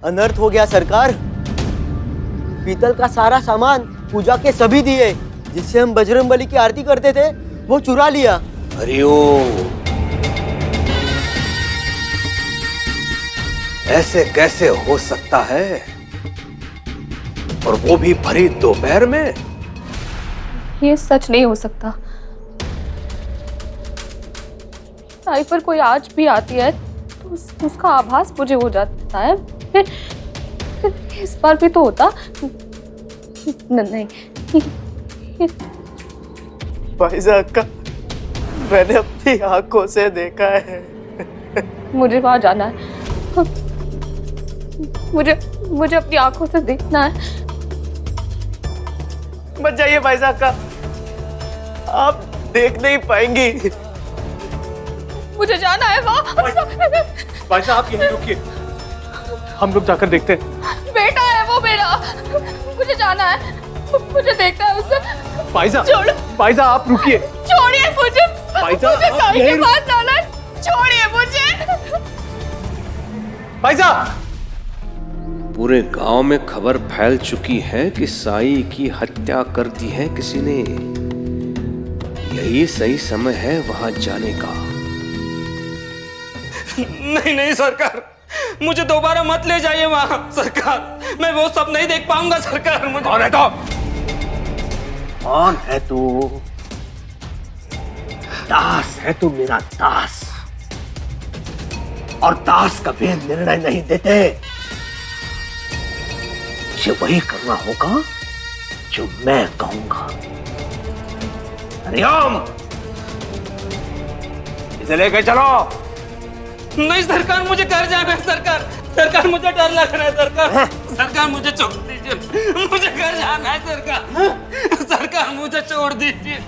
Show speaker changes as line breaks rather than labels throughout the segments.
अनर्थ हो गया सरकार। पीतल का सारा सामान, पूजा के सभी दिए जिससे हम बजरंगबली की आरती करते थे, वो चुरा लिया।
हरिओम। ऐसे कैसे हो सकता है, और वो भी भरी दोपहर में?
ये सच नहीं हो सकता। साई पर कोई आज भी आती है तो उसका आभास मुझे हो जाता है। फिर इस बार भी तो होता। नहीं।
फाइजा अक्का, मैंने अपनी आंखों से देखा है।
मुझे वहां जाना है। मुझे अपनी आंखों से देखना है।
मत जाइए फाइजा अक्का, आप देख नहीं पाएंगी।
मुझे जाना है वहां।
भाई साहब आप यहीं रुकिए, हम लोग जाकर देखते हैं।
बेटा है वो मेरा, मुझे जाना है, मुझे देखना है उसे।
फाइजा,
छोड़।
फाइजा आप रुकिए।
छोड़िए मुझे,
फाइजा,
मुझे
आप
साई
यहीं
के पास जाना है। छोड़िए मुझे।
फाइजा।
पूरे गांव में खबर फैल चुकी है कि साई की हत्या कर दी है किसी ने। यही सही समय है वहां जाने का।
नहीं नहीं सरकार, मुझे दोबारा मत ले जाइए वहां सरकार। मैं वो सब नहीं देख पाऊंगा सरकार। मुझे
कौन है तो? कौन है तू? दास है तू, मेरा दास। और दास कभी निर्णय नहीं देते। मुझे वही करना होगा जो मैं कहूंगा। हरिओम, इसे लेके चलो।
नहीं सरकार, मुझे घर जाना है सरकार। सरकार मुझे डर लग रहा है सरकार। सरकार मुझे छोड़ दीजिए, मुझे घर जाना है सरकार। सरकार मुझे छोड़ दीजिए।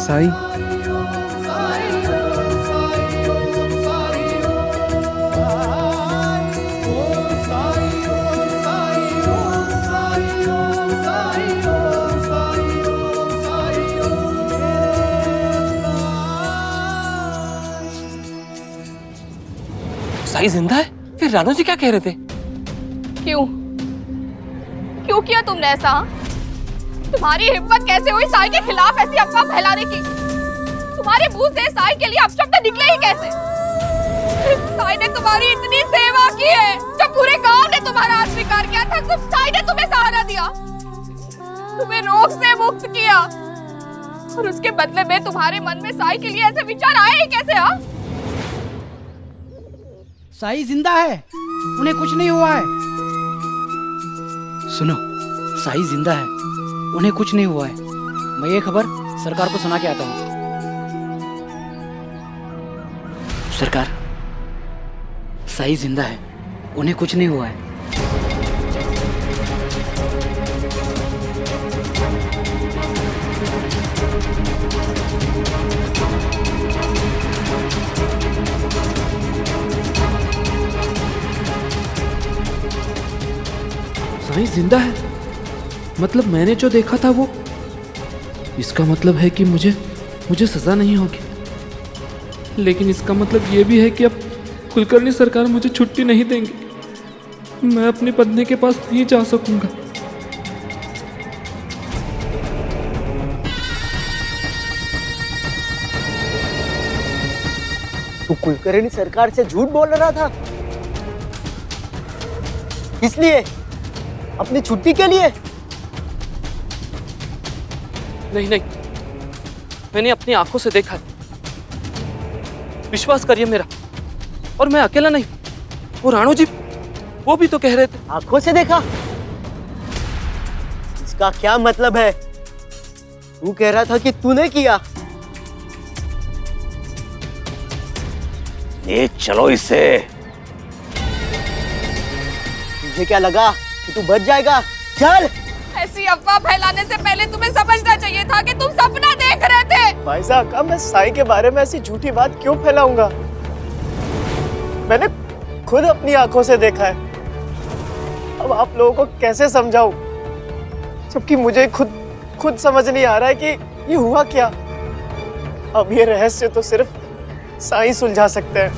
साई,
साई जिंदा है? फिर रानू जी क्या कह रहे थे?
क्यों किया तुमने ऐसा? तुम्हारी हिम्मत कैसे हुई साई के खिलाफ ऐसी अफवाह फैलाने की? तुम्हारे मुंह से साई के लिए अपशब्द निकले ही कैसे? साई ने तुम्हारी इतनी सेवा की है, जब पूरे गांव ने तुम्हारा अस्वीकार किया था, तो साई ने तुम्हें सहारा दिया, तुम्हें रोग से मुक्त किया, और उसके बदले में तुम्हारे मन में साई के लिए ऐसे विचार आए ही कैसे? हाँ,
साई जिंदा है, उन्हें कुछ नहीं हुआ है। सुनो, साई जिंदा है, उन्हें कुछ नहीं हुआ है। मैं ये खबर सरकार को सुना के आता हूँ। सरकार, साई जिंदा है, उन्हें कुछ नहीं हुआ है।
साई जिंदा है? मतलब मैंने जो देखा था वो? इसका मतलब है कि मुझे सजा नहीं होगी। लेकिन इसका मतलब ये भी है कि अब कुलकर्णी सरकार मुझे छुट्टी नहीं देंगे। मैं अपनी पत्नी के पास नहीं जा सकूंगा।
तू कुलकर्णी सरकार से झूठ बोल रहा था, इसलिए अपनी छुट्टी के लिए?
नहीं नहीं, मैंने अपनी आंखों से देखा है, विश्वास करिए मेरा। और मैं अकेला नहीं, वो राणो जी वो भी तो कह रहे थे।
आंखों से देखा? इसका क्या मतलब है? तू कह रहा था कि तूने किया।
ले चलो इसे।
तुझे क्या लगा कि तू बच जाएगा? चल।
ऐसी अफवाह फैलाने से पहले तुम्हें समझना चाहिए था कि तुम सपना देख रहे थे।
भाई साहब, मैं साई के बारे में ऐसी झूठी बात क्यों फैलाऊंगा? मैंने खुद अपनी आंखों से देखा है। अब आप लोगों को कैसे समझाऊं, जबकि मुझे खुद समझ नहीं आ रहा है कि ये हुआ क्या। अब ये रहस्य तो सिर्फ साई सुलझा सकते हैं।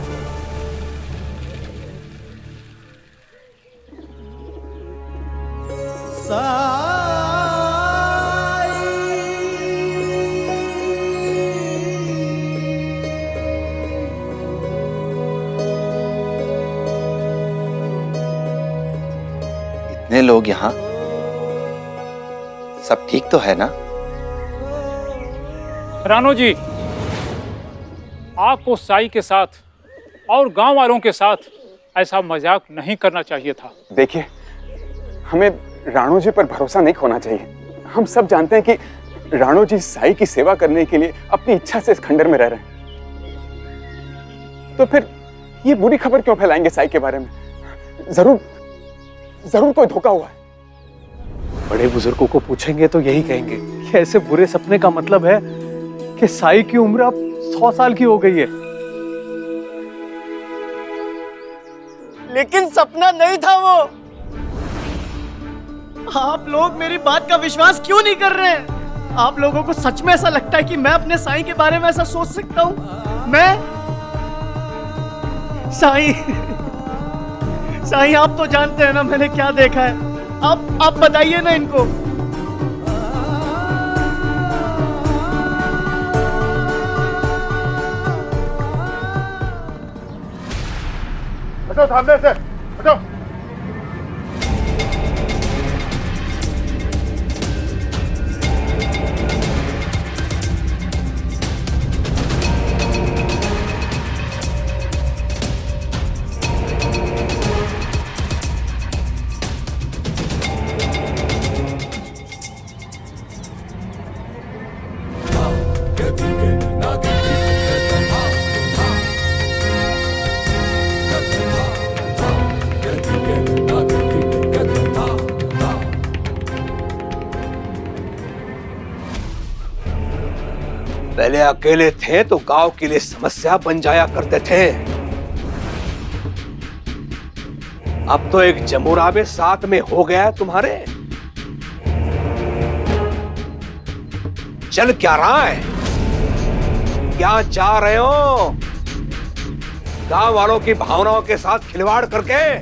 इतने लोग यहाँ, सब ठीक तो है ना?
राणो जी, आपको साई के साथ और गांव वालों के साथ ऐसा मजाक नहीं करना चाहिए था।
देखिए, हमें राणो जी पर भरोसा नहीं खोना चाहिए। हम सब जानते हैं कि राणो जी साई की सेवा करने के लिए अपनी इच्छा से इस खंडर में रह रहे हैं। तो फिर ये बुरी खबर क्यों फैलाएंगे साई के बारे में? जरूर कोई धोखा हुआ है।
बड़े बुजुर्गों को पूछेंगे तो यही कहेंगे कि ऐसे बुरे सपने का मतलब है कि साई की उम्र अब 100 साल की हो गई है। लेकिन सपना नहीं था वो। आप लोग मेरी बात का विश्वास क्यों नहीं कर रहे हैं? आप लोगों को सच में ऐसा लगता है कि मैं अपने साई के बारे में ऐसा सोच सकता हूं? मैं साई, आप तो जानते हैं ना मैंने क्या देखा है। आप बताइए ना इनको।
हटो सामने से, हटो।
पहले अकेले थे तो गांव के लिए समस्या बन जाया करते थे। अब तो एक जमुराबे साथ में हो गया है तुम्हारे। चल क्या रहा है? क्या चाह रहे हो? गांव वालों की भावनाओं के साथ खिलवाड़ करके?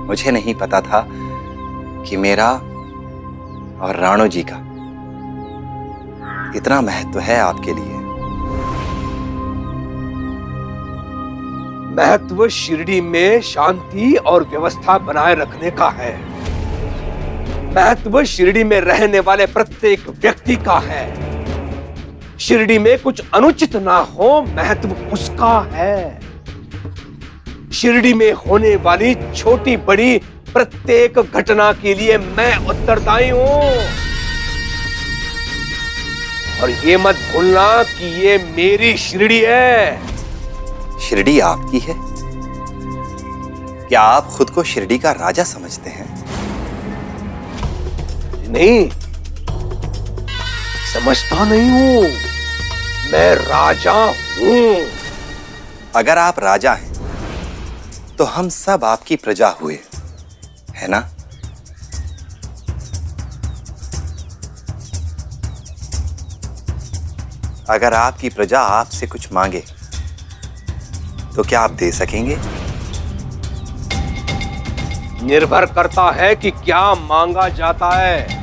मुझे नहीं पता था कि मेरा और राणो जी का इतना महत्व है आपके लिए।
महत्व शिरडी में शांति और व्यवस्था बनाए रखने का है। महत्व शिरडी में रहने वाले प्रत्येक व्यक्ति का है। शिरडी में कुछ अनुचित ना हो, महत्व उसका है। शिरडी में होने वाली छोटी बड़ी प्रत्येक घटना के लिए मैं उत्तरदायी हूं। और ये मत भूलना कि ये मेरी शिरडी है।
शिरडी आपकी है? क्या आप खुद को शिरडी का राजा समझते हैं?
नहीं, समझता नहीं हूं। मैं राजा हूं।
अगर आप राजा हैं, तो हम सब आपकी प्रजा हुए, है ना? अगर आपकी प्रजा आपसे कुछ मांगे, तो क्या आप दे सकेंगे?
निर्भर करता है कि क्या मांगा जाता है।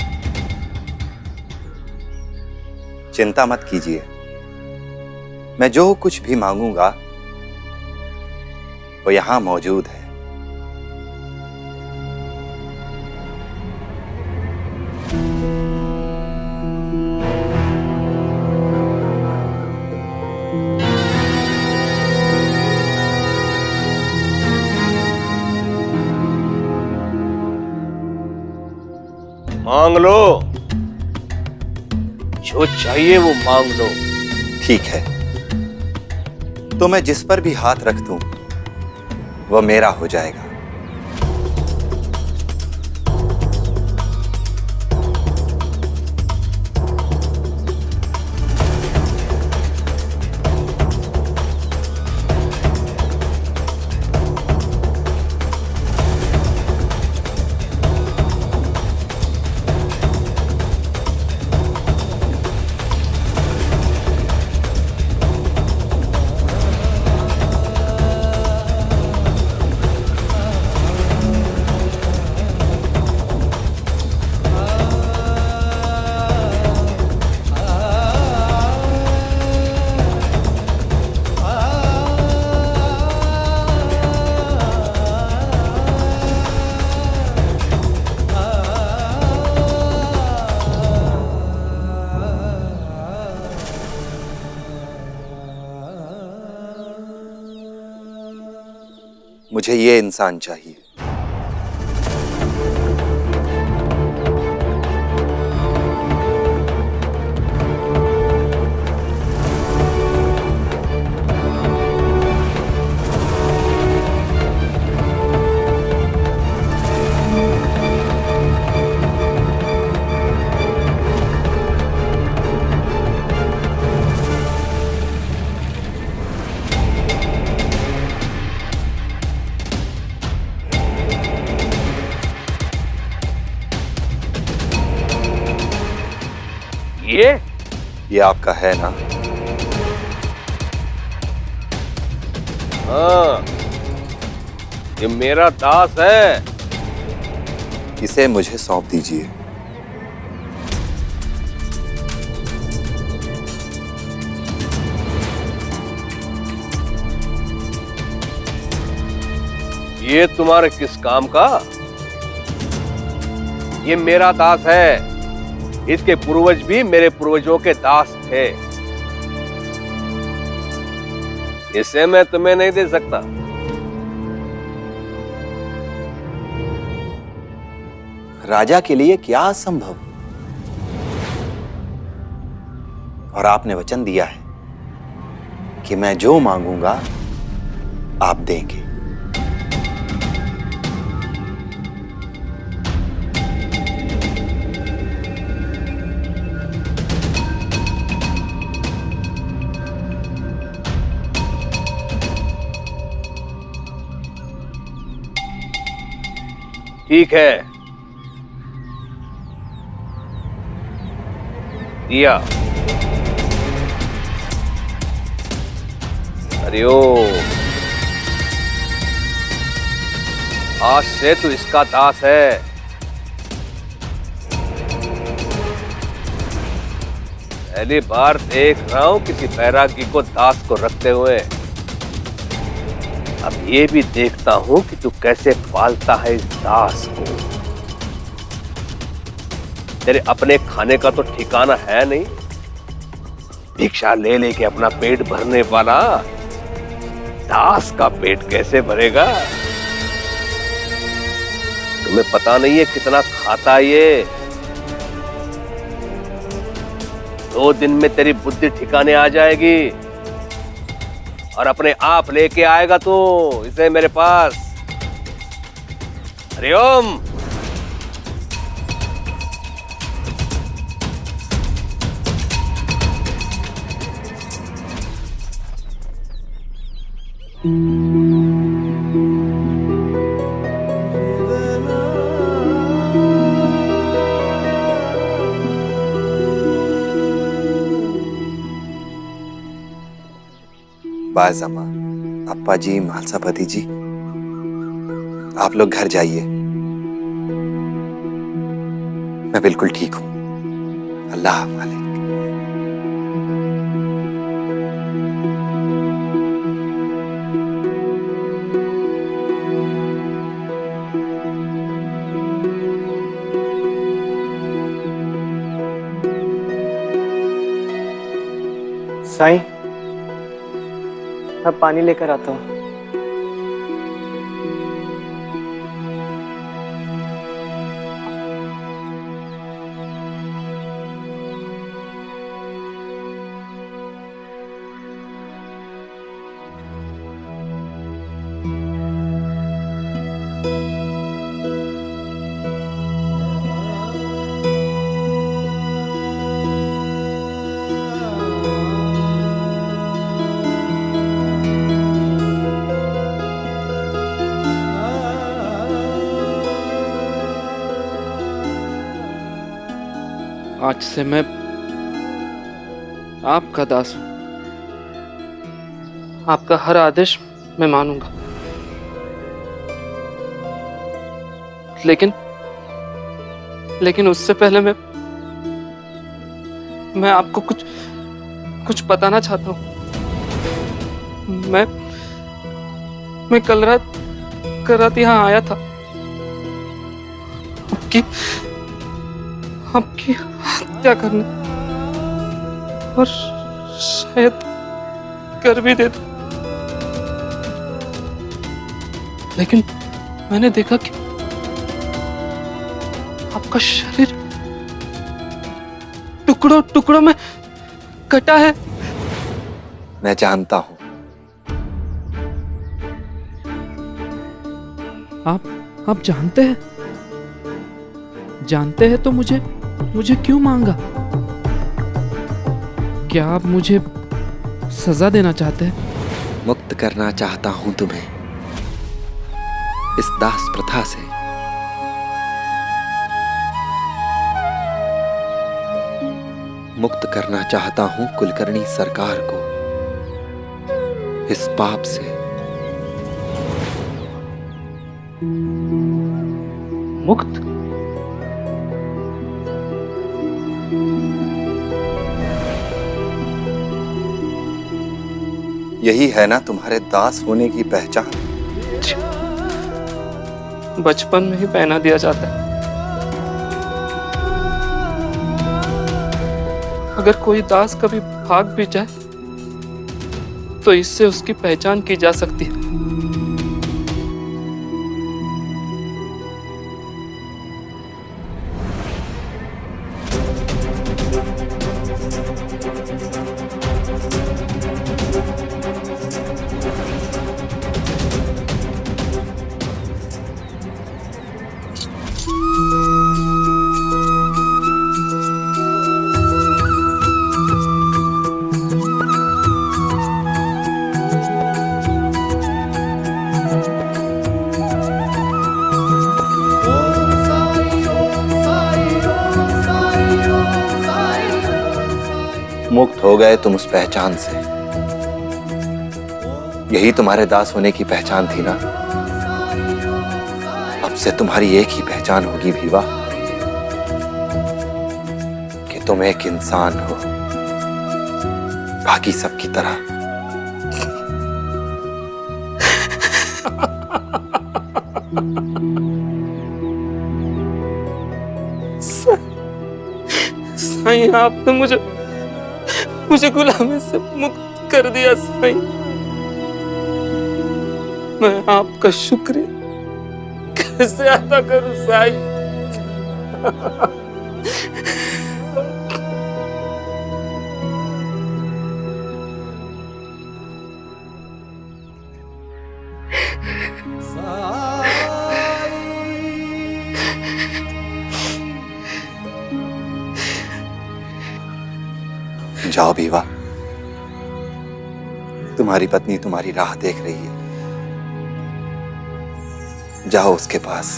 चिंता मत कीजिए, मैं जो कुछ भी मांगूंगा वो यहां मौजूद है।
मांग लो, जो चाहिए वो मांग लो।
ठीक है, तो मैं जिस पर भी हाथ रख दूं वो मेरा हो जाएगा। मुझे ये इंसान चाहिए। ये आपका है ना?
हाँ, ये मेरा दास है।
इसे मुझे सौंप दीजिए।
ये तुम्हारे किस काम का? ये मेरा दास है। इसके पूर्वज भी मेरे पूर्वजों के दास थे। इसे मैं तुम्हें नहीं दे सकता।
राजा के लिए क्या असंभव, और आपने वचन दिया है कि मैं जो मांगूंगा आप देंगे।
ठीक है, दिया। हरिओम। आज से तू इसका दास है। पहली बार देख रहा हूं किसी बैरागी को दास को रखते हुए। अब ये भी देखता हूं कि तू कैसे पालता है इस दास को। तेरे अपने खाने का तो ठिकाना है नहीं। भिक्षा ले लेके अपना पेट भरने वाला दास का पेट कैसे भरेगा? तुम्हें पता नहीं है कितना खाता ये। 2 दिन में तेरी बुद्धि ठिकाने आ जाएगी और अपने आप लेके आएगा तू इसे मेरे पास। हरिओम।
बाज़म्मा, अप्पा जी, म्हालसापति जी, आप लोग घर जाइए। मैं बिल्कुल ठीक हूं। अल्लाह मालिक।
साईं, मैं पानी लेकर आता हूँ।
आज से मैं आपका दास हूं। आपका हर आदेश मैं मानूंगा। लेकिन उससे पहले मैं आपको कुछ बताना चाहता हूं। मैं कल रात यहाँ आया था। आपकी हत्या करने और शायद कर भी देता, लेकिन मैंने देखा कि आपका शरीर टुकड़ों टुकड़ों में कटा है।
मैं जानता हूं।
आप जानते हैं तो मुझे क्यों मांगा? क्या आप मुझे सजा देना चाहते हैं?
मुक्त करना चाहता हूं तुम्हें इस दास प्रथा से। मुक्त करना चाहता हूं कुलकर्णी सरकार को इस पाप से।
मुक्त?
यही है ना तुम्हारे दास होने की पहचान?
बचपन में ही पहना दिया जाता है। अगर कोई दास कभी भाग भी जाए तो इससे उसकी पहचान की जा सकती है।
मुक्त हो गए तुम उस पहचान से। यही तुम्हारे दास होने की पहचान थी ना? अब से तुम्हारी एक ही पहचान होगी भीवा, कि तुम एक इंसान हो बाकी सबकी तरह।
साईं, आपने मुझे गुलामी से मुक्त कर दिया। साईं, मैं आपका शुक्रिया कैसे अदा करूं साईं?
जाओ भीवा, तुम्हारी पत्नी तुम्हारी राह देख रही है। जाओ उसके पास।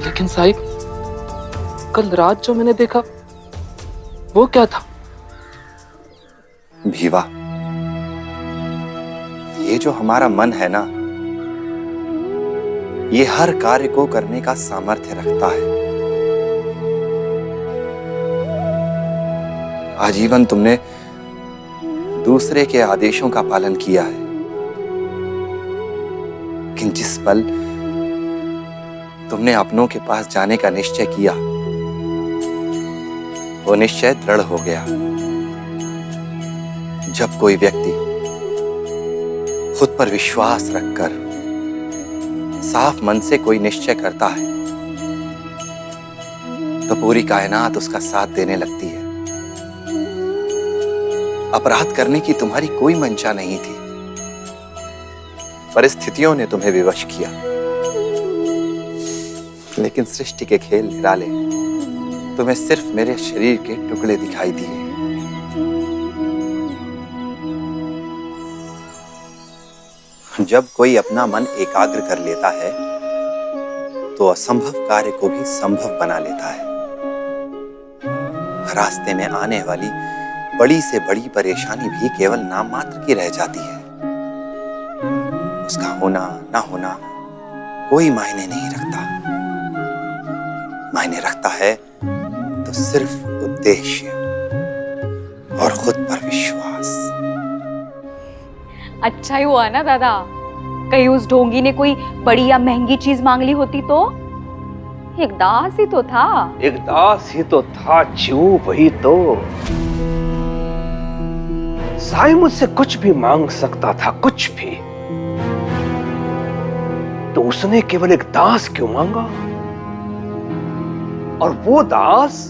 लेकिन साहिब, कल रात जो मैंने देखा वो क्या था?
भीवा, ये जो हमारा मन है ना, ये हर कार्य को करने का सामर्थ्य रखता है। आजीवन तुमने दूसरे के आदेशों का पालन किया है, लेकिन जिस पल तुमने अपनों के पास जाने का निश्चय किया, वो निश्चय दृढ़ हो गया। जब कोई व्यक्ति खुद पर विश्वास रखकर साफ मन से कोई निश्चय करता है, तो पूरी कायनात उसका साथ देने लगती है। अपराध करने की तुम्हारी कोई मंशा नहीं थी, परिस्थितियों ने तुम्हें विवश किया। लेकिन सृष्टि के खेल निराले, तुम्हें सिर्फ मेरे शरीर के टुकड़े दिखाई दिए। जब कोई अपना मन एकाग्र कर लेता है, तो असंभव कार्य को भी संभव बना लेता है। रास्ते में आने वाली बड़ी से बड़ी परेशानी भी केवल नाम मात्र की रह जाती है। उसका होना ना होना कोई मायने नहीं रखता। मायने रखता है तो सिर्फ उद्देश्य और खुद पर विश्वास।
अच्छा ही हुआ ना दादा, कहीं उस ढोंगी ने कोई बड़ी या महंगी चीज मांग ली होती तो? एक दास ही तो था।
एक दास ही तो था जीव, वही तो। साईं मुझसे कुछ भी मांग सकता था, कुछ भी। तो उसने केवल एक दास क्यों मांगा? और वो दास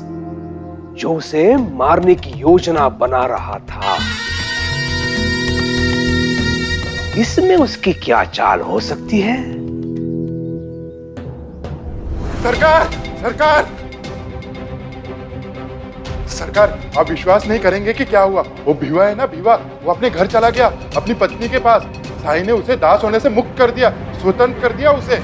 जो उसे मारने की योजना बना रहा था। इसमें उसकी क्या चाल हो सकती है?
सरकार, सरकार, सरकार, आप विश्वास नहीं करेंगे कि क्या हुआ। वो भिवा है ना, भिवा, वो अपने घर चला गया, अपनी पत्नी के पास। साईं ने उसे दास होने से मुक्त कर दिया, स्वतंत्र कर दिया उसे।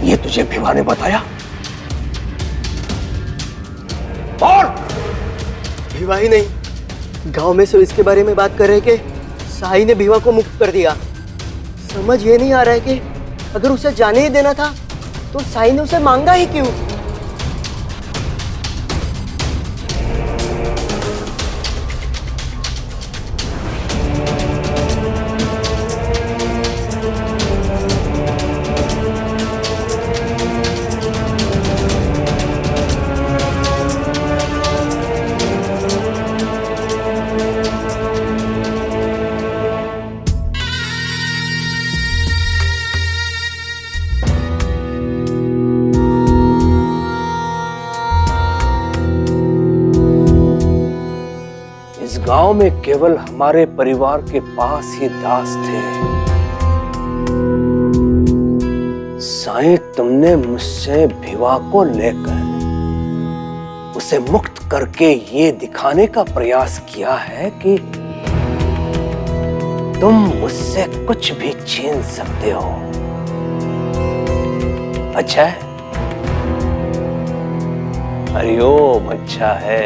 ये तुझे भिवा ने बताया? और
भिवा ही नहीं, गांव में से इसके बारे में बात कर रहे कि साईं ने भिवा को मुक्त कर दिया। समझ ये नहीं आ रहा है कि अगर उसे जाने ही देना था तो साईं ने उसे मांगा ही क्यों?
गांव में केवल हमारे परिवार के पास ही दास थे। साईं, तुमने मुझसे भिवा को लेकर उसे मुक्त करके ये दिखाने का प्रयास किया है कि तुम मुझसे कुछ भी छीन सकते हो। अच्छा है? हरिओम, अच्छा है।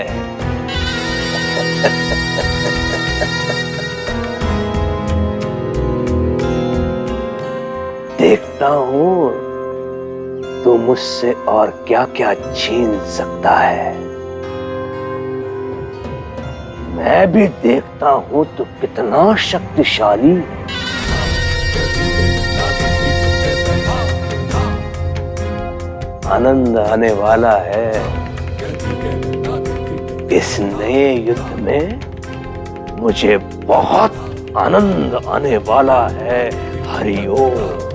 देखता हूं तू मुझसे और क्या क्या छीन सकता है। मैं भी देखता हूं तू कितना शक्तिशाली। आनंद आने वाला है इस नए युद्ध में। मुझे बहुत आनंद आने वाला है। हरिओम।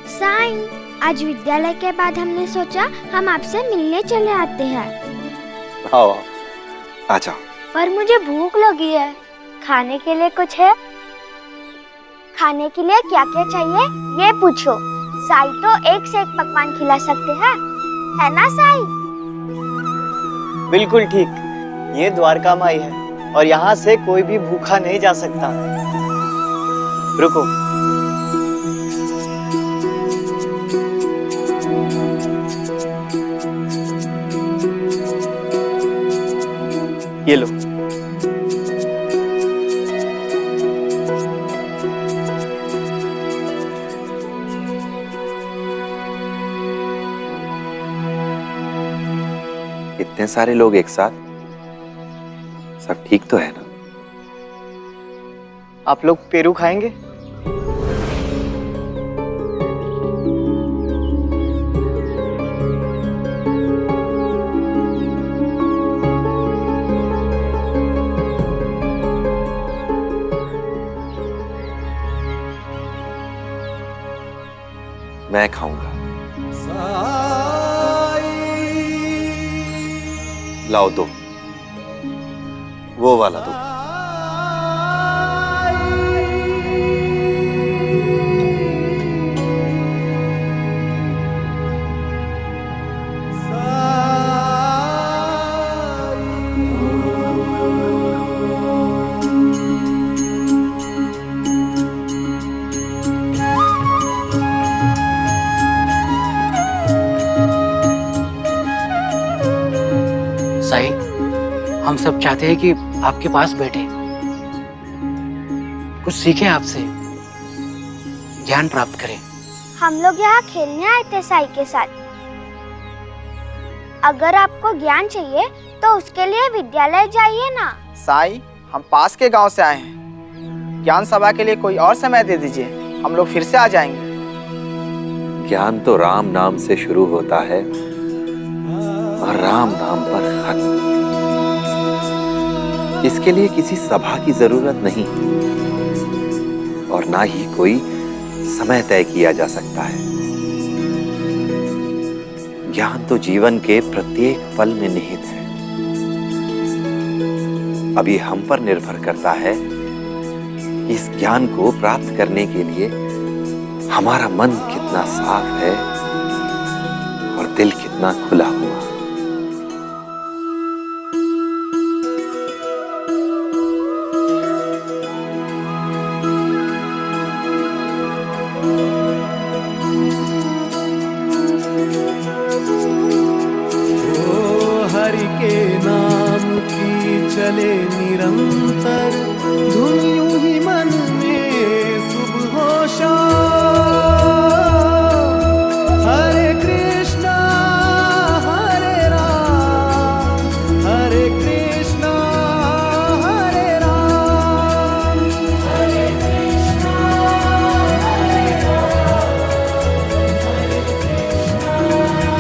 साईं, आज विद्यालय के बाद हमने सोचा हम आपसे मिलने चले आते हैं।
आओ, आ जाओ।
पर मुझे भूख लगी है, खाने के लिए कुछ है? खाने के लिए क्या क्या चाहिए ये पूछो। साईं तो एक से एक पकवान खिला सकते हैं, है ना साईं?
बिल्कुल ठीक। ये द्वारका माई है और यहाँ से कोई भी भूखा नहीं जा सकता। रुको। ये लो।
इतने सारे लोग एक साथ, सब ठीक तो है ना?
आप लोग पेरू खाएंगे?
मैं खाऊंगा। लाओ दो, वो वाला दो।
साई, हम सब चाहते हैं कि आपके पास बैठे, कुछ सीखें आपसे, ज्ञान प्राप्त करें।
हम लोग यहाँ खेलने आए थे साई के साथ। अगर आपको ज्ञान चाहिए तो उसके लिए विद्यालय जाइए ना।
साई, हम पास के गांव से आए हैं। ज्ञान सभा के लिए कोई और समय दे दीजिए, हम लोग फिर से आ जाएंगे।
ज्ञान तो राम नाम से शुरू होता है और राम नाम पर खत्म। इसके लिए किसी सभा की जरूरत नहीं और ना ही कोई समय तय किया जा सकता है। ज्ञान तो जीवन के प्रत्येक पल में निहित है। अभी हम पर निर्भर करता है इस ज्ञान को प्राप्त करने के लिए हमारा मन कितना साफ है और दिल कितना खुला हुआ।
हरि के नाम की चले निरंतर धुन, यूं ही मन में सुबह हो शाम। हरे कृष्णा हरे राम, हरे कृष्णा हरे राम, हरे कृष्णा हरे राम, हरे कृष्णा हरे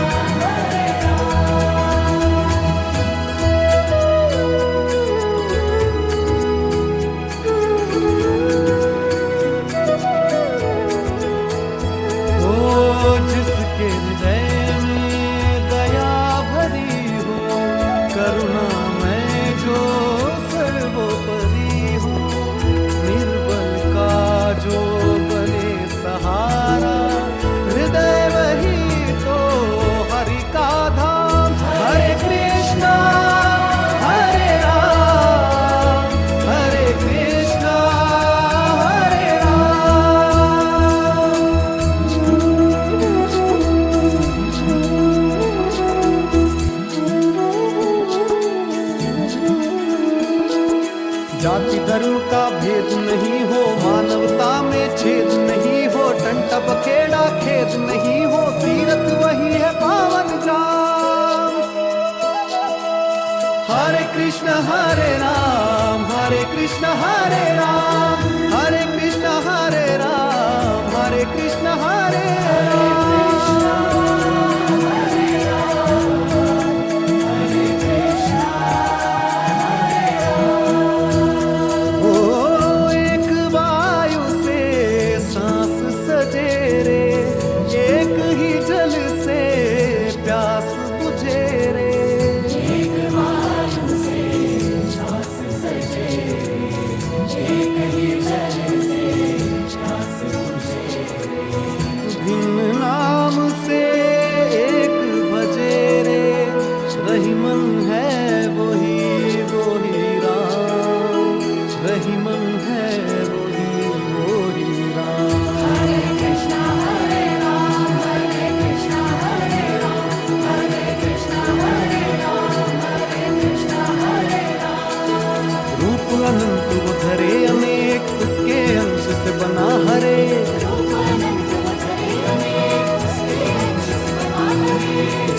जिसके हृदय में दया भरी हो, करुणा में जो सर्वोपरि हो, निर्बल का जो बने सहारा, हृदय वही तो हरि का धाम। हरे कृष्णा हरे राम, हरे कृष्णा हरे जाति धर्म का भेद नहीं हो, मानवता में छेद नहीं हो, टंटा बखेड़ा खेद नहीं हो, तीरथ वही है पावन ग्राम। हरे कृष्ण हरे राम, हरे कृष्ण हरे राम, हरे कृष्ण हरे राम, हरे कृष्ण हरे राम। एक वायु से सांस सजे रे, एक ही जल से प्यास बुझे रे। एक वायु से सांस सजे वो धरे अनेक, उसके अंश से बना हरे।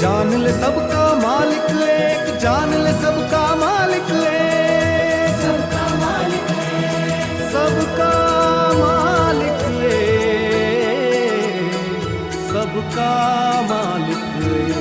जान ले सबका मालिक एक, जान ले सबका मालिक एक, सबका मालिक एक, सबका मालिक एक, सबका मालिक एक।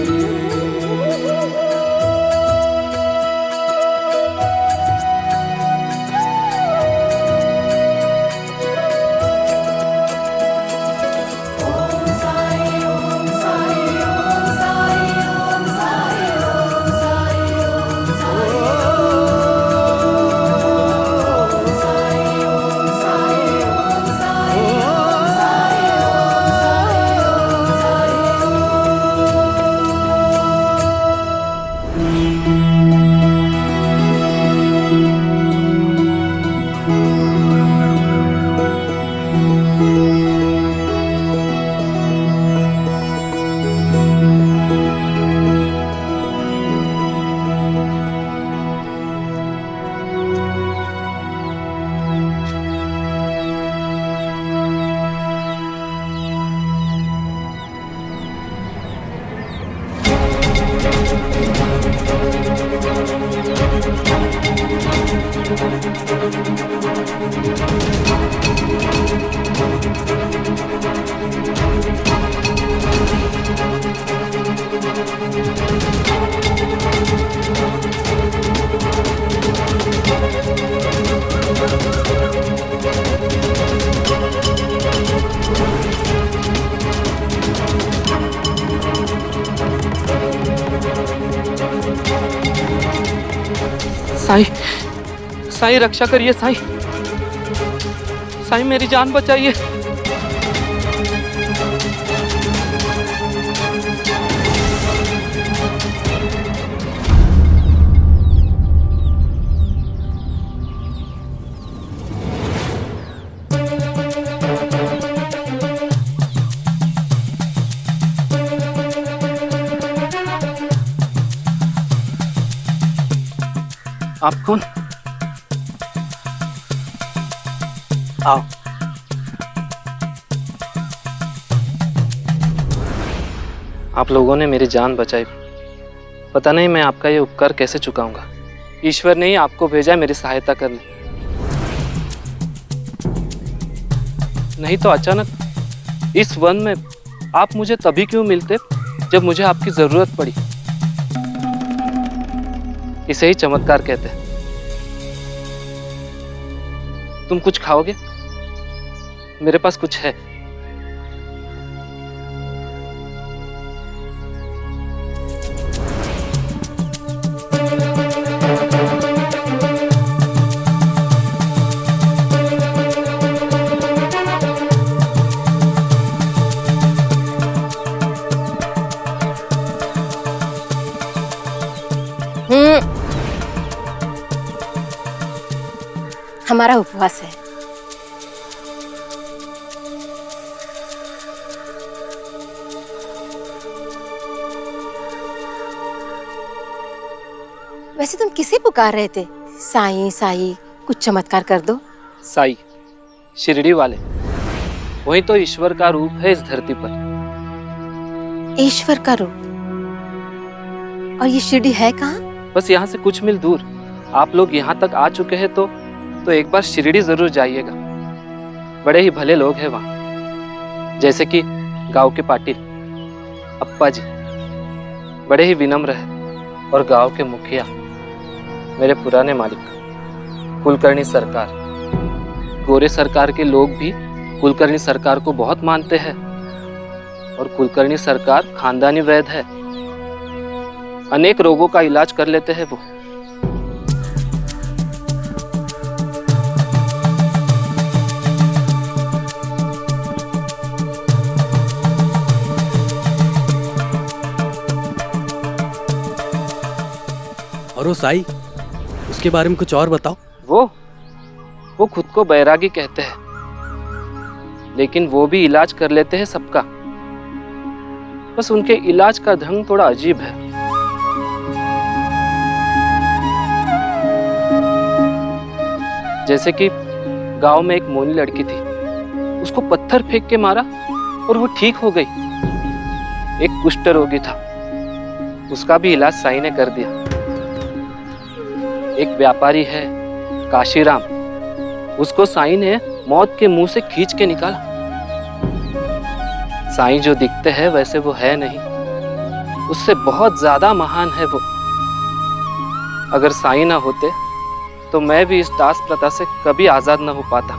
साईं, साईं रक्षा करिए साईं, साईं मेरी जान बचाइए। आप कौन?
आओ।
आप लोगों ने मेरी जान बचाई, पता नहीं मैं आपका ये उपकार कैसे चुकाऊंगा। ईश्वर ने ही आपको भेजा मेरी सहायता करने, नहीं तो अचानक इस वन में आप मुझे तभी क्यों मिलते जब मुझे आपकी जरूरत पड़ी। इसे ही चमत्कार कहते हैं। तुम कुछ खाओगे? मेरे पास कुछ है।
हमारा उपवास है। वैसे तुम किसे पुकार रहे थे? साईं साईं, कुछ चमत्कार कर दो।
साईं, शिरडी वाले, वही तो ईश्वर का रूप है इस धरती पर।
ईश्वर का रूप? और ये शिरडी है कहाँ?
बस यहाँ से कुछ मील दूर। आप लोग यहाँ तक आ चुके हैं तो एक बार शिरडी जरूर जाइएगा। बड़े ही भले लोग हैं वहाँ, जैसे कि गांव के पाटिल अप्पा जी, बड़े ही विनम्र हैं। और गांव के मुखिया, मेरे पुराने मालिक कुलकर्णी सरकार, गोरे सरकार के लोग भी कुलकर्णी सरकार को बहुत मानते हैं। और कुलकर्णी सरकार खानदानी वैद्य है, अनेक रोगों का इलाज कर लेते हैं वो।
और वो साई, उसके बारे में कुछ और बताओ।
वो खुद को बैरागी कहते हैं, लेकिन वो भी इलाज कर लेते हैं सबका। बस उनके इलाज का ढंग थोड़ा अजीब है। जैसे कि गांव में एक मोनी लड़की थी, उसको पत्थर फेंक के मारा और वो ठीक हो गई। एक कुष्ठ रोगी था, उसका भी इलाज साईं ने कर दिया। एक व्यापारी है काशीराम, उसको साईं ने मौत के मुंह से खींच के निकाला। साईं जो दिखते हैं वैसे वो है नहीं, उससे बहुत ज्यादा महान है वो। अगर साईं ना होते तो मैं भी इस दास प्रथा से कभी आजाद ना हो पाता।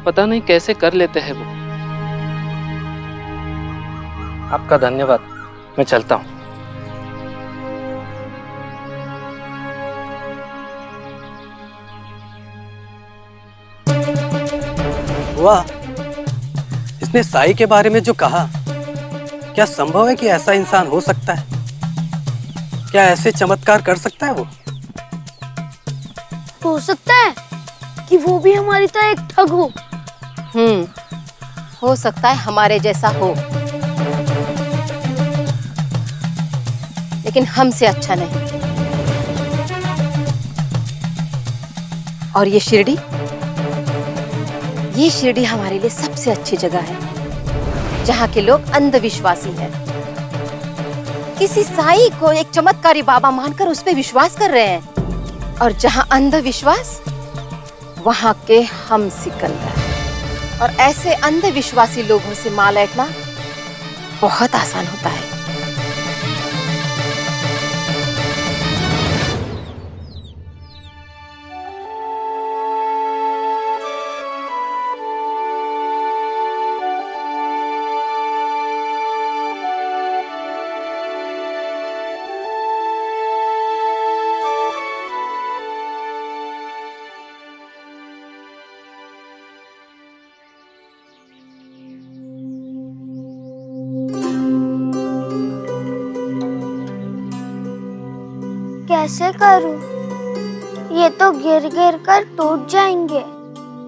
पता नहीं कैसे कर लेते हैं वो। आपका धन्यवाद, मैं चलता हूं।
वाह, इसने साईं के बारे में जो कहा, क्या संभव है कि ऐसा इंसान हो सकता है? क्या ऐसे चमत्कार कर सकता है वो?
हो सकता है कि वो भी हमारी तरह एक ठग हो।
हो सकता है हमारे जैसा हो, लेकिन हमसे अच्छा नहीं। और ये शिरडी हमारे लिए सबसे अच्छी जगह है, जहाँ के लोग अंधविश्वासी हैं। किसी साईं को एक चमत्कारी बाबा मानकर उस पे विश्वास कर रहे हैं, और जहाँ अंधविश्वास वहाँ के हम सिकंदर। और ऐसे अंधविश्वासी लोगों से माल ऐंठना बहुत आसान होता है।
कैसे करूं? ये तो गिर गिर कर टूट जाएंगे।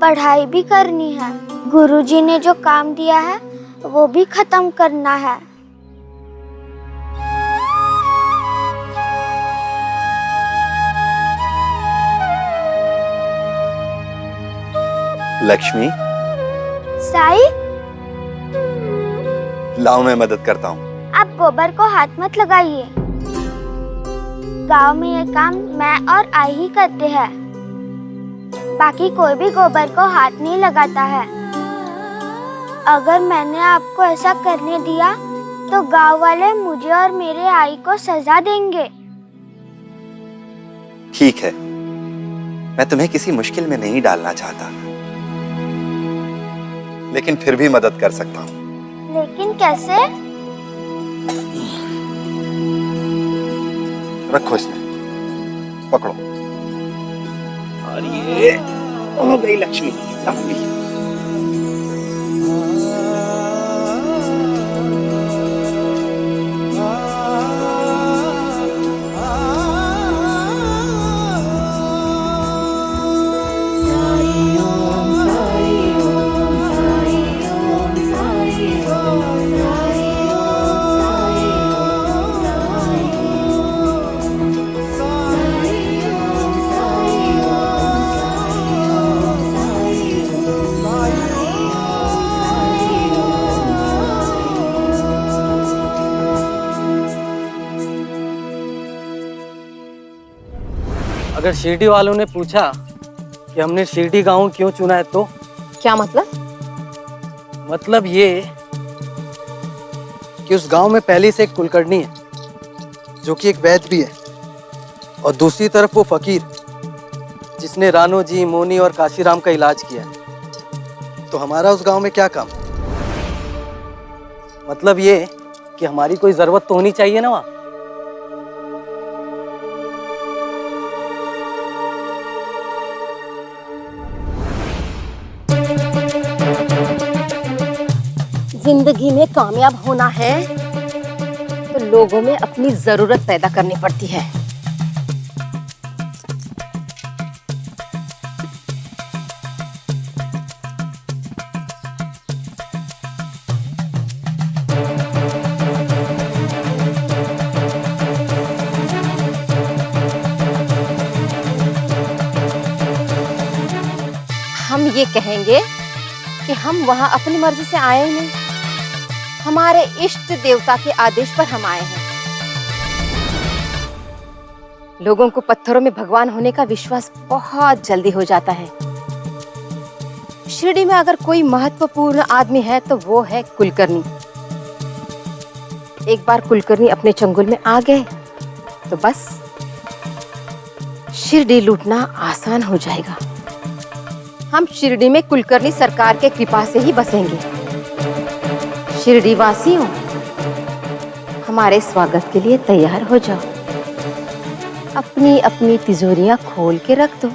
पढ़ाई भी करनी है, गुरुजी ने जो काम दिया है वो भी खत्म करना है।
लक्ष्मी,
साईं,
लाओ मैं मदद करता हूँ।
आप गोबर को हाथ मत लगाइए। गांव में ये काम मैं और आई ही करते हैं। बाकी कोई भी गोबर को हाथ नहीं लगाता है। अगर मैंने आपको ऐसा करने दिया तो गांव वाले मुझे और मेरे आई को सजा देंगे।
ठीक है, मैं तुम्हें किसी मुश्किल में नहीं डालना चाहता, लेकिन फिर भी मदद कर सकता हूँ।
लेकिन कैसे?
रखो इसमें, पकड़ो।
और ये हो गई लक्ष्मी लंबी।
अगर शिरडी वालों ने पूछा कि हमने शिरडी गांव क्यों चुना है तो
क्या मतलब?
मतलब ये कि उस गांव में पहले से एक कुलकर्णी है जो कि एक वैद्य भी है, और दूसरी तरफ वो फकीर जिसने रानो जी, मोनी और काशीराम का इलाज किया है। तो हमारा उस गांव में क्या काम? मतलब ये कि हमारी कोई जरूरत तो होनी चाहिए ना वहाँ।
जिंदगी में कामयाब होना है तो लोगों में अपनी जरूरत पैदा करनी पड़ती है। हम ये कहेंगे कि हम वहां अपनी मर्जी से आए ही नहीं, हमारे इष्ट देवता के आदेश पर हम आए हैं। लोगों को पत्थरों में भगवान होने का विश्वास बहुत जल्दी हो जाता है। शिरडी में अगर कोई महत्वपूर्ण आदमी है तो वो है कुलकर्णी। एक बार कुलकर्णी अपने चंगुल में आ गए तो बस शिरडी लूटना आसान हो जाएगा। हम शिरडी में कुलकर्णी सरकार के कृपा से ही बसेंगे। शिरडी वासियों, हमारे स्वागत के लिए तैयार हो जाओ। अपनी अपनी तिजोरियां खोल के रख दो।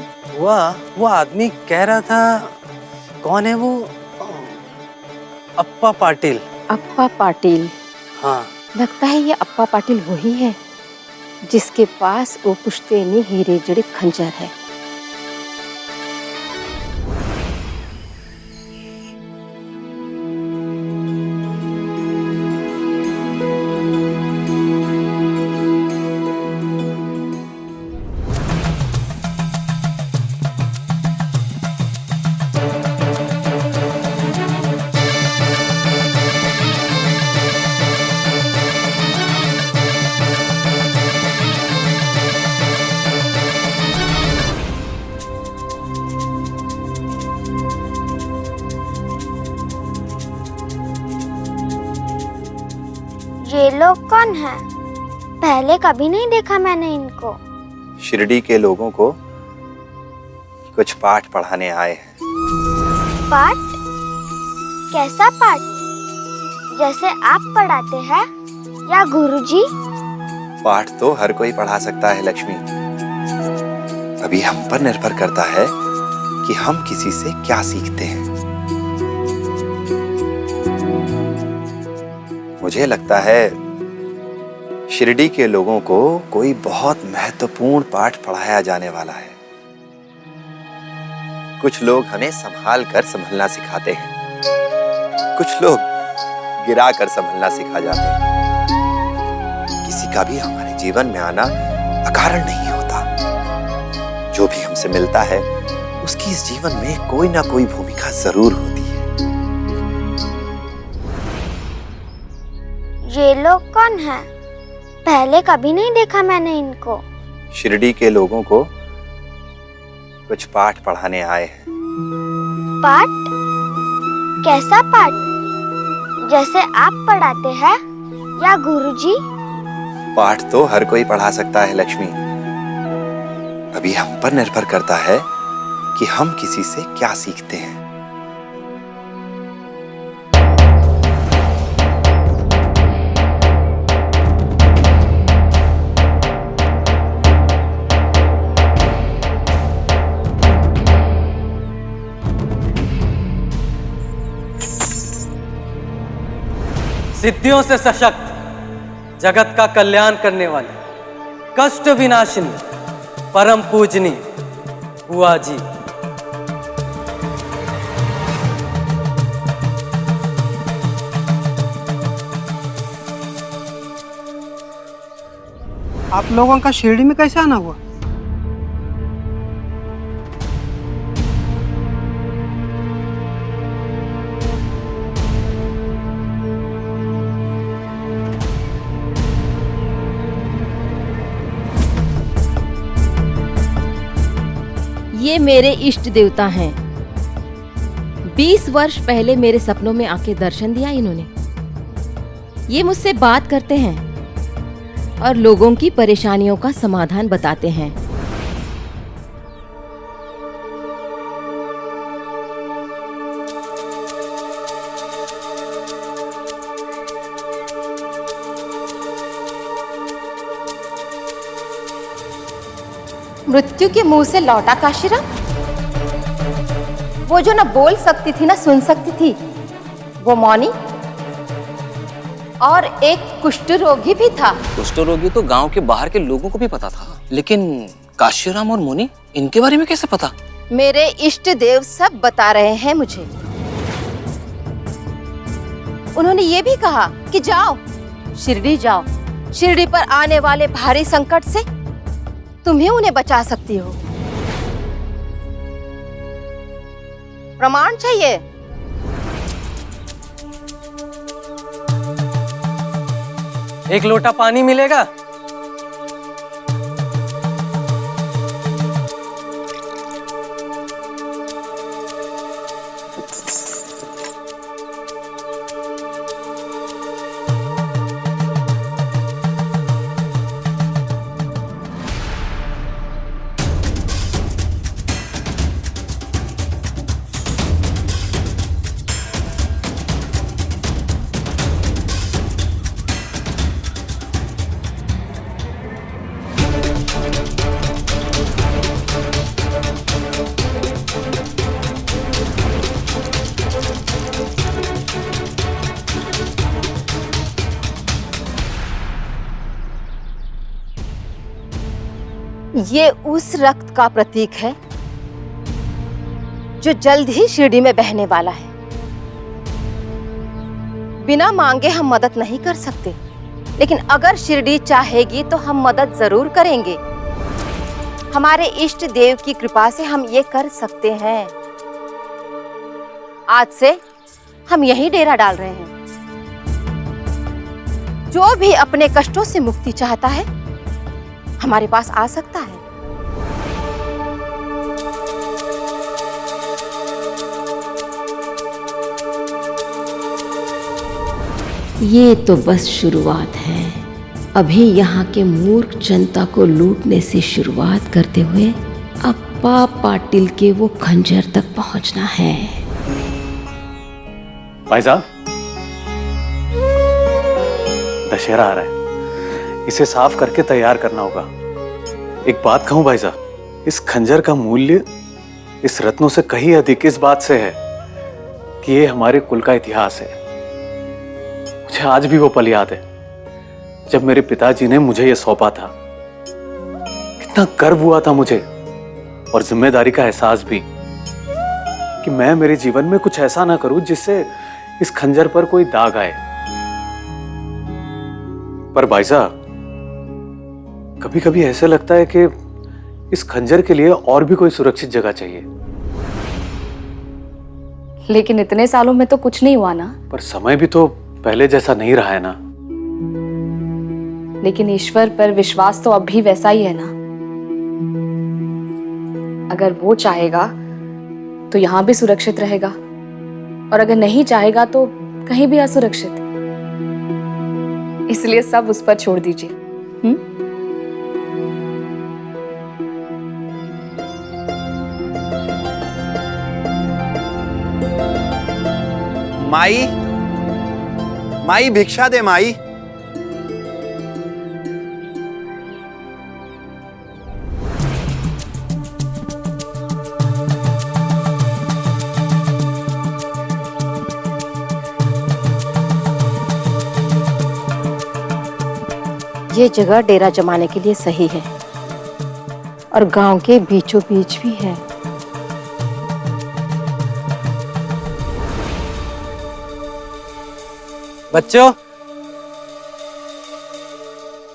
वो आदमी कह रहा था, कौन है वो? अप्पा पाटिल।
अप्पा पाटिल?
हाँ।
लगता है ये अप्पा पाटिल वही है जिसके पास वो पुश्तैनी हीरे जड़ित खंजर है।
ये लोग कौन है? पहले कभी नहीं देखा मैंने इनको।
शिरडी के लोगों को कुछ पाठ पढ़ाने आए हैं।
पाठ? कैसा पाठ? जैसे आप पढ़ाते हैं या गुरुजी?
पाठ तो हर कोई पढ़ा सकता है लक्ष्मी। अभी हम पर निर्भर करता है कि हम किसी से क्या सीखते हैं। मुझे लगता है शिरडी के लोगों को कोई बहुत महत्वपूर्ण पाठ पढ़ाया जाने वाला है। कुछ लोग हमें संभाल कर संभलना सिखाते हैं, कुछ लोग गिरा कर संभलना सिखा जाते हैं। किसी का भी हमारे जीवन में आना अकारण नहीं होता। जो भी हमसे मिलता है उसकी इस जीवन में कोई ना कोई भूमिका जरूर होती है।
ये लोग कौन है? पहले कभी नहीं देखा मैंने इनको।
शिरडी के लोगों को कुछ पाठ पढ़ाने आए हैं।
पाठ? कैसा पाठ? जैसे आप पढ़ाते हैं या गुरुजी?
पाठ तो हर कोई पढ़ा सकता है लक्ष्मी। अभी हम पर निर्भर करता है कि हम किसी से क्या सीखते हैं।
सिद्धियों से सशक्त, जगत का कल्याण करने वाले, कष्ट विनाशिनी, परम पूजनी बुआ जी।
आप लोगों का शिरडी में कैसे आना हुआ?
ये मेरे इष्ट देवता हैं। 20 वर्ष पहले मेरे सपनों में आके दर्शन दिया इन्होंने। ये मुझसे बात करते हैं और लोगों की परेशानियों का समाधान बताते हैं। मृत्यु के मुंह से लौटा काशीराम, वो जो ना बोल सकती थी ना सुन सकती थी, वो मौनी, और एक कुष्ठ रोगी भी था।
कुष्ठ रोगी तो गांव के बाहर के लोगों को भी पता था, लेकिन काशीराम और मुनि इनके बारे में कैसे पता?
मेरे इष्ट देव सब बता रहे हैं मुझे। उन्होंने ये भी कहा कि जाओ, शिरडी जाओ, शिरडी पर आने वाले भारी संकट से तुम ही उन्हें बचा सकती हो। प्रमाण चाहिए?
एक लोटा पानी मिलेगा?
ये उस रक्त का प्रतीक है जो जल्द ही शिरडी में बहने वाला है। बिना मांगे हम मदद नहीं कर सकते, लेकिन अगर शिरडी चाहेगी तो हम मदद जरूर करेंगे। हमारे इष्ट देव की कृपा से हम ये कर सकते हैं। आज से हम यहीं डेरा डाल रहे हैं। जो भी अपने कष्टों से मुक्ति चाहता है हमारे पास आ सकता है।
ये तो बस शुरुआत है। अभी यहाँ के मूर्ख जनता को लूटने से शुरुआत करते हुए अप्पा पाटिल के वो खंजर तक पहुंचना है।
भाई साहब, दशहरा आ रहा है, इसे साफ करके तैयार करना होगा। एक बात कहूं भाई साहब, इस खंजर का मूल्य इस रत्नों से कहीं अधिक इस बात से है कि ये हमारे कुल का इतिहास है। मुझे आज भी वो पल याद है जब मेरे पिताजी ने मुझे ये सौंपा था। कितना गर्व हुआ था मुझे और जिम्मेदारी का एहसास भी कि मैं मेरे जीवन में कुछ ऐसा ना करूं जिससे इस खंजर पर कोई दाग आए। पर भाई साहब, कभी कभी ऐसे लगता है कि इस खंजर के लिए और भी कोई सुरक्षित जगह चाहिए।
लेकिन इतने सालों में तो कुछ नहीं हुआ ना।
पर समय भी तो पहले जैसा नहीं रहा है ना।
लेकिन ईश्वर पर विश्वास तो अब भी वैसा ही है ना। अगर वो चाहेगा तो यहाँ भी सुरक्षित रहेगा, और अगर नहीं चाहेगा तो कहीं भी असुरक्षित। इसलिए सब उस पर छोड़ दीजिए।
माई, माई भिक्षा दे माई।
ये जगह डेरा जमाने के लिए सही है और गांव के बीचों बीच भी है।
बच्चों,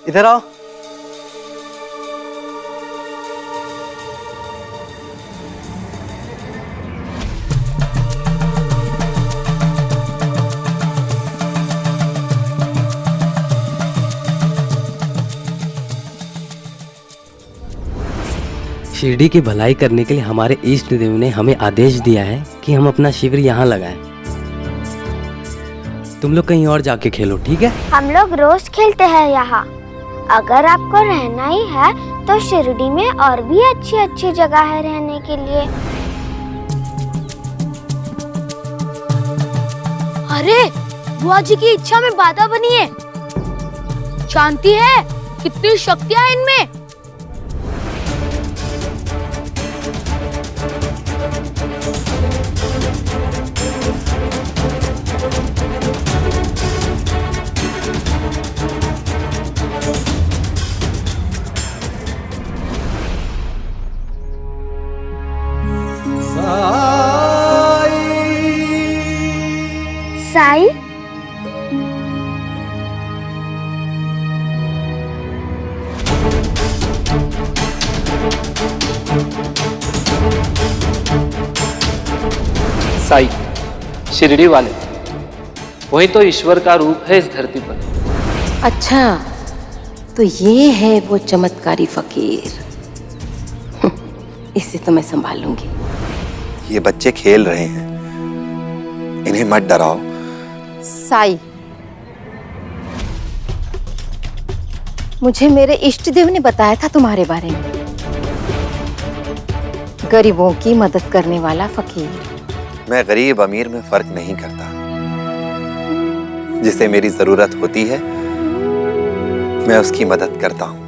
इधर आओ।
शिरडी की भलाई करने के लिए हमारे इष्ट देव ने हमें आदेश दिया है कि हम अपना शिविर यहाँ लगाएं। तुम लोग कहीं और जाके खेलो, ठीक है?
हम लोग रोज खेलते हैं यहाँ। अगर आपको रहना ही है तो शिरडी में और भी अच्छी अच्छी जगह है रहने के लिए।
अरे बुआ जी की इच्छा में बाधा बनी है। जानती है कितनी शक्तियां है इनमें।
साई,
साई, शिरडी वाले, वही तो ईश्वर का रूप है इस धरती पर।
अच्छा, तो ये है वो चमत्कारी फकीर। इसे तो मैं संभाल लूंगी।
ये बच्चे खेल रहे हैं, इन्हें मत डराओ।
साई, मुझे मेरे इष्ट देव ने बताया था तुम्हारे बारे में। गरीबों की मदद करने वाला फकीर।
मैं गरीब अमीर में फर्क नहीं करता। जिसे मेरी जरूरत होती है मैं उसकी मदद करता हूँ।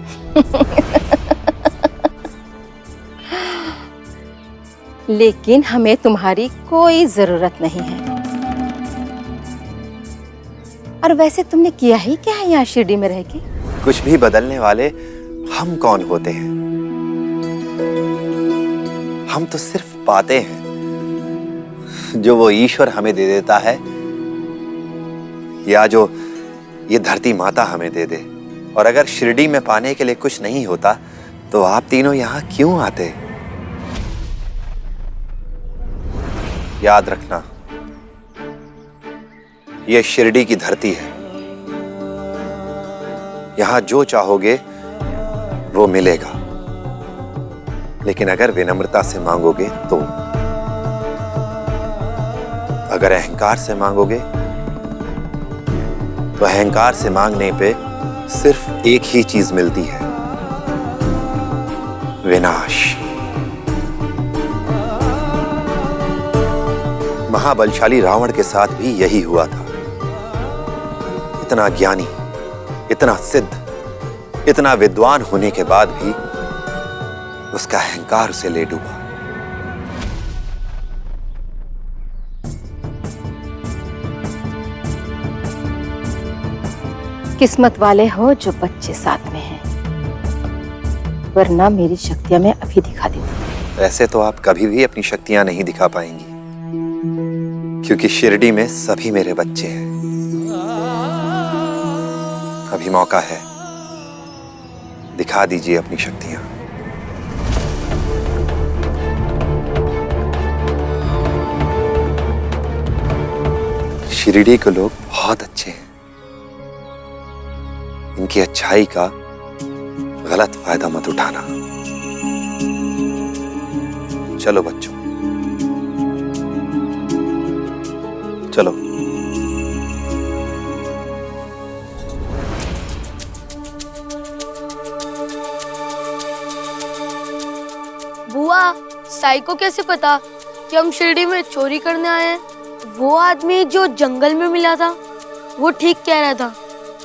लेकिन हमें तुम्हारी कोई जरूरत नहीं है। और वैसे तुमने किया ही क्या है यहाँ शिरडी में रह के?
कुछ भी बदलने वाले हम कौन होते हैं? हम तो सिर्फ पाते हैं जो वो ईश्वर हमें दे देता है, या जो ये धरती माता हमें दे दे। और अगर शिरडी में पाने के लिए कुछ नहीं होता तो आप तीनों यहाँ क्यों आते? याद रखना, ये शिरडी की धरती है। यहां जो चाहोगे वो मिलेगा, लेकिन अगर विनम्रता से मांगोगे तो। अगर अहंकार से मांगोगे तो अहंकार से मांगने पे सिर्फ एक ही चीज मिलती है, विनाश। महाबलशाली रावण के साथ भी यही हुआ था। इतना ज्ञानी, इतना सिद्ध, इतना विद्वान होने के बाद भी उसका अहंकार उसे ले डूबा।
किस्मत वाले हो जो बच्चे साथ में हैं, वरना मेरी शक्तियां मैं अभी दिखा देती।
ऐसे तो आप कभी भी अपनी शक्तियां नहीं दिखा पाएंगी, क्योंकि शिरडी में सभी मेरे बच्चे हैं। अभी मौका है, दिखा दीजिए अपनी शक्तियां। शिरडी के लोग बहुत अच्छे हैं। इनकी अच्छाई का गलत फायदा मत उठाना। चलो बच्चों, चलो।
बुआ, साई को कैसे पता कि हम शिरडी में चोरी करने आए हैं? वो आदमी जो जंगल में मिला था वो ठीक कह रहा था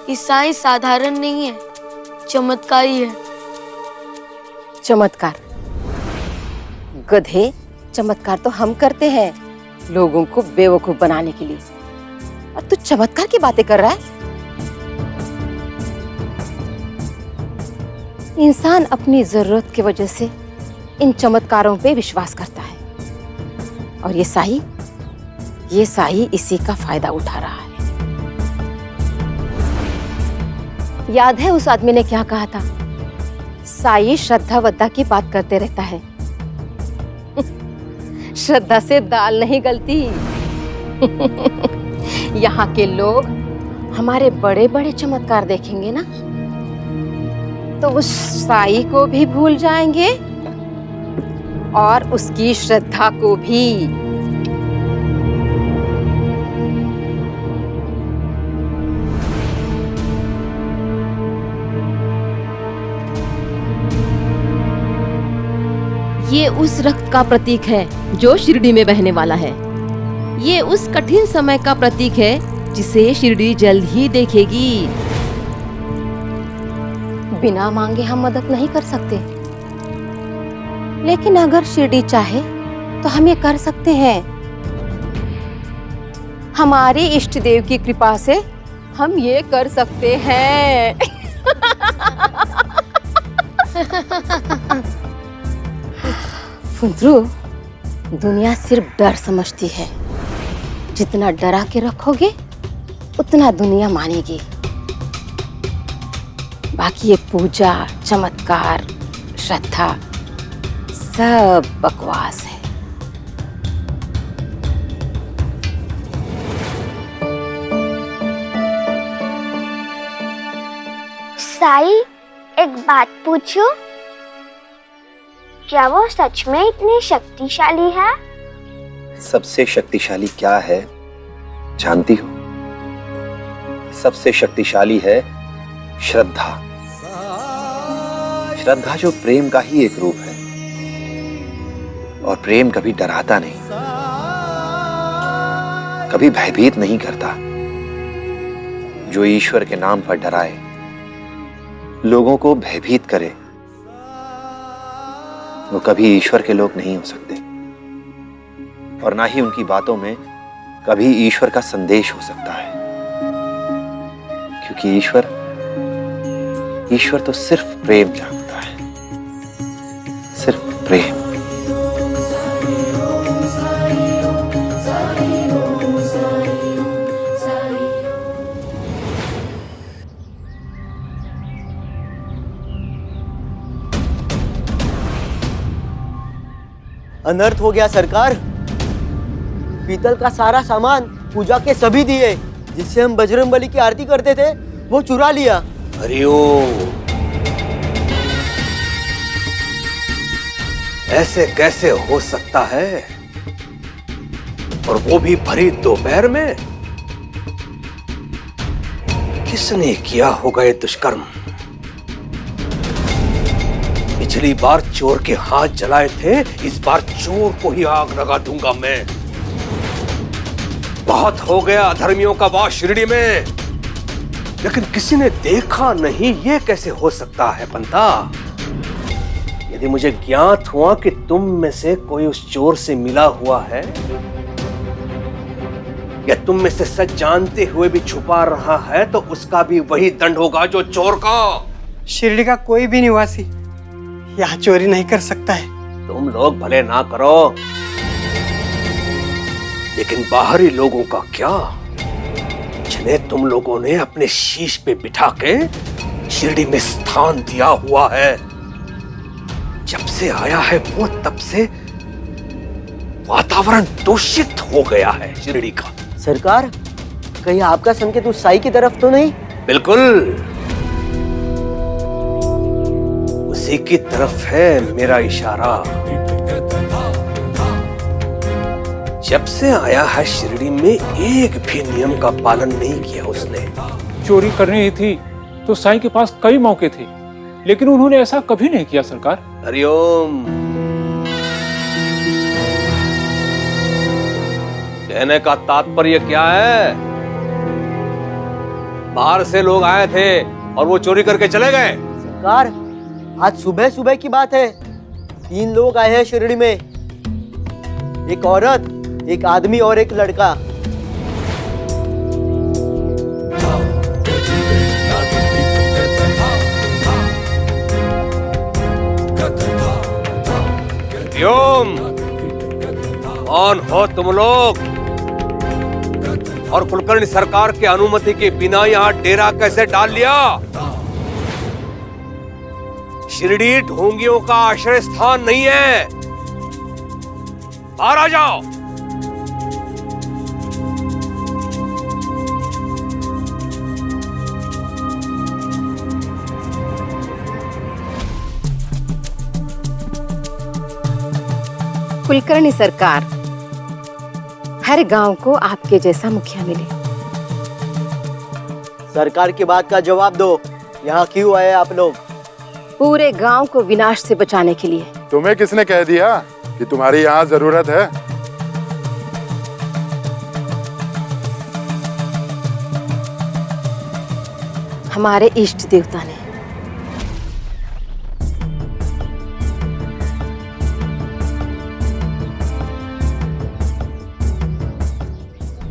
कि साई साधारण नहीं है, चमत्कारी है।
चमत्कार? गधे, चमत्कार तो हम करते हैं लोगों को बेवकूफ बनाने के लिए, और तू चमत्कार की बातें कर रहा है? इंसान अपनी जरूरत की वजह से इन चमत्कारों पे विश्वास करता है, और ये साई इसी का फायदा उठा रहा है। याद है उस आदमी ने क्या कहा था? साई श्रद्धा वद्धा की बात करते रहता है। श्रद्धा से दाल नहीं गलती। यहाँ के लोग हमारे बड़े बड़े चमत्कार देखेंगे ना, तो उस साई को भी भूल जाएंगे और उसकी श्रद्धा को भी।
ये उस रक्त का प्रतीक है जो शिरडी में बहने वाला है। ये उस कठिन समय का प्रतीक है जिसे शिरडी जल्द ही देखेगी।
बिना मांगे हम मदद नहीं कर सकते, लेकिन अगर शिरडी चाहे तो हम ये कर सकते हैं। हमारे इष्ट देव की कृपा से हम ये कर सकते हैं। फुंदरू, दुनिया सिर्फ डर समझती है। जितना डरा के रखोगे उतना दुनिया मानेगी। बाकी ये पूजा, चमत्कार, श्रद्धा सब बकवास है।
साई, एक बात पूछूं? क्या वो सच में इतनी शक्तिशाली है?
सबसे शक्तिशाली क्या है जानती हो? सबसे शक्तिशाली है श्रद्धा। श्रद्धा जो प्रेम का ही एक रूप है, और प्रेम कभी डराता नहीं, कभी भयभीत नहीं करता। जो ईश्वर के नाम पर डराए, लोगों को भयभीत करे, वो कभी ईश्वर के लोग नहीं हो सकते, और ना ही उनकी बातों में कभी ईश्वर का संदेश हो सकता है। क्योंकि ईश्वर तो सिर्फ प्रेम जानता है, सिर्फ प्रेम।
अनर्थ हो गया सरकार। पीतल का सारा सामान, पूजा के सभी दिए जिससे हम बजरंगबली की आरती करते थे, वो चुरा लिया।
हरिओम। ऐसे कैसे हो सकता है, और वो भी भरी दोपहर में? किसने किया होगा ये दुष्कर्म? पिछली बार चोर के हाथ जलाए थे, इस बार चोर को ही आग लगा दूंगा मैं। बहुत हो गया अधर्मियों का वास शिरडी में, लेकिन किसी ने देखा नहीं, ये कैसे हो सकता है पंता? यदि मुझे ज्ञात हुआ कि तुम में से कोई उस चोर से मिला हुआ है, या तुम में से सच जानते हुए भी छुपा रहा है, तो उसका भी वही दंड होगा जो चोर का।
शिरडी का कोई भी निवासी यहाँ चोरी नहीं कर सकता है।
तुम लोग भले ना करो, लेकिन बाहरी लोगों का क्या, जिन्हें तुम लोगों ने अपने शीश पे बिठा के शिरडी में स्थान दिया हुआ है। जब से आया है वो, तब से वातावरण दूषित हो गया है शिरडी का।
सरकार, कहीं आपका संकेत उस साई की तरफ तो नहीं?
बिल्कुल उसी की तरफ है मेरा इशारा। जब से आया है शिरडी में, एक भी नियम का पालन नहीं किया उसने।
चोरी करनी ही थी तो साईं के पास कई मौके थे, लेकिन उन्होंने ऐसा कभी नहीं किया सरकार।
हरिओम। कहने का तात्पर्य क्या है? बाहर से लोग आए थे और वो चोरी करके चले गए।
सरकार, आज सुबह सुबह की बात है, 3 लोग आए हैं शिरडी में, एक औरत, एक आदमी और एक लड़का।
हरिओम। कौन हो तुम लोग, और कुलकर्णी सरकार की अनुमति के बिना यहाँ डेरा कैसे डाल लिया? शिरडी ढोंगियों का आश्रय स्थान नहीं है, बाहर आ जाओ।
कुलकर्णी सरकार, हर गांव को आपके जैसा मुखिया मिले।
सरकार की बात का जवाब दो, यहाँ क्यों आए आप लोग?
पूरे गांव को विनाश से बचाने के लिए।
तुम्हें किसने कह दिया कि तुम्हारी यहाँ जरूरत है?
हमारे इष्ट देवता ने।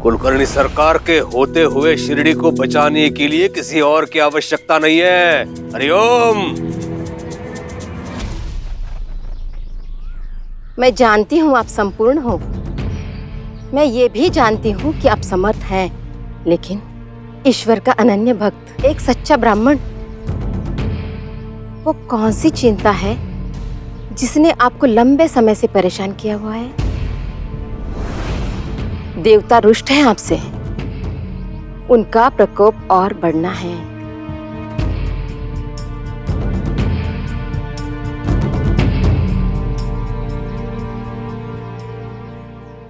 कुलकर्णी सरकार के होते हुए शिरडी को बचाने के लिए किसी और की आवश्यकता नहीं है। हरिओम।
मैं जानती हूँ आप संपूर्ण हो, मैं ये भी जानती हूँ कि आप समर्थ हैं, लेकिन ईश्वर का अनन्य भक्त, एक सच्चा ब्राह्मण, वो कौन सी चिंता है जिसने आपको लंबे समय से परेशान किया हुआ है? देवता रुष्ट हैं आपसे, उनका प्रकोप और बढ़ना है।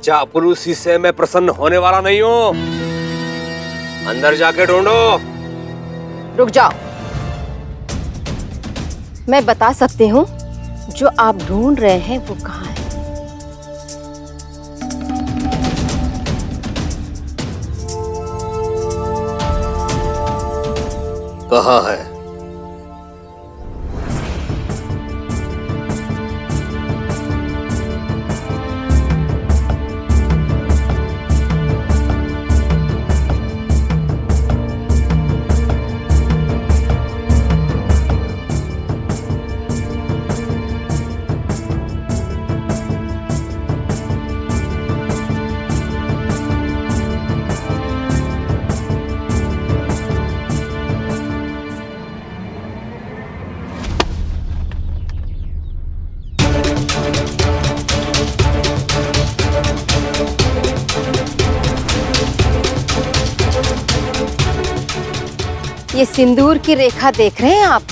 चापलूसी से मैं प्रसन्न होने वाला नहीं हूं। अंदर जाके ढूंढो।
रुक जाओ, मैं बता सकती हूँ जो आप ढूंढ रहे हैं वो कहाँ है।
कहाँ है?
ये सिंदूर की रेखा देख रहे हैं आप?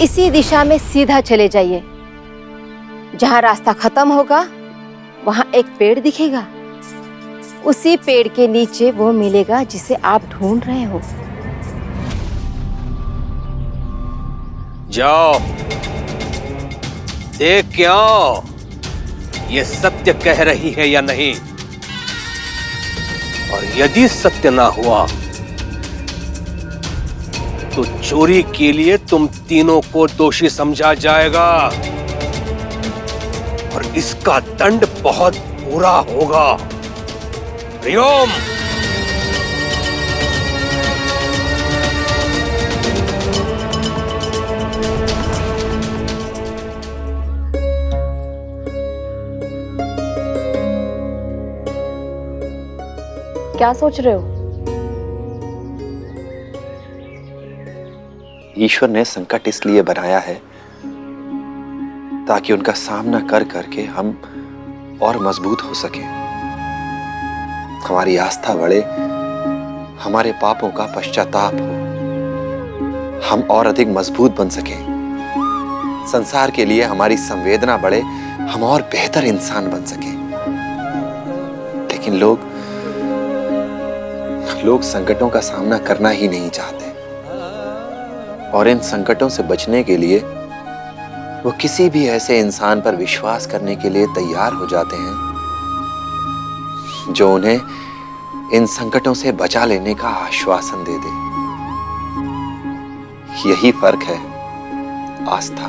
इसी दिशा में सीधा चले जाइए। जहां रास्ता खत्म होगा वहां एक पेड़ दिखेगा। उसी पेड़ के नीचे वो मिलेगा जिसे आप ढूंढ रहे हो।
जाओ, देख के आओ ये सत्य कह रही है या नहीं। और यदि सत्य ना हुआ तो चोरी के लिए तुम तीनों को दोषी समझा जाएगा और इसका दंड बहुत बुरा होगा। हरिओम।
क्या सोच रहे हो?
ईश्वर ने संकट इसलिए बनाया है ताकि उनका सामना कर करके हम और मजबूत हो सके, हमारी आस्था बढ़े, हमारे पापों का पश्चाताप हो, हम और अधिक मजबूत बन सके, संसार के लिए हमारी संवेदना बढ़े, हम और बेहतर इंसान बन सके। लेकिन लोग संकटों का सामना करना ही नहीं चाहते और इन संकटों से बचने के लिए वो किसी भी ऐसे इंसान पर विश्वास करने के लिए तैयार हो जाते हैं जो उन्हें इन संकटों से बचा लेने का आश्वासन दे दे। यही फर्क है आस्था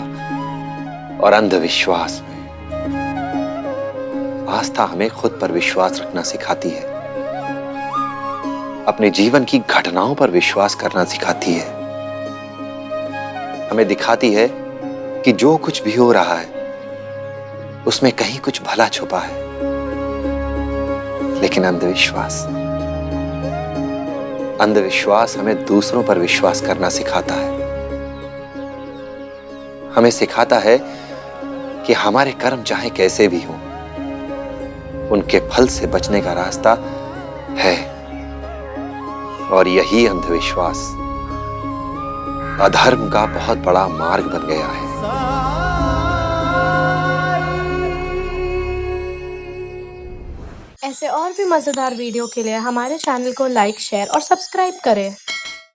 और अंधविश्वास में। आस्था हमें खुद पर विश्वास रखना सिखाती है, अपने जीवन की घटनाओं पर विश्वास करना सिखाती है, हमें दिखाती है कि जो कुछ भी हो रहा है उसमें कहीं कुछ भला छुपा है। लेकिन अंधविश्वास हमें दूसरों पर विश्वास करना सिखाता है, हमें सिखाता है कि हमारे कर्म चाहे कैसे भी हों, उनके फल से बचने का रास्ता है। और यही अंधविश्वास अधर्म का बहुत बड़ा मार्ग बन गया है।
ऐसे और भी मजेदार वीडियो के लिए हमारे चैनल को लाइक, शेयर और सब्सक्राइब करें।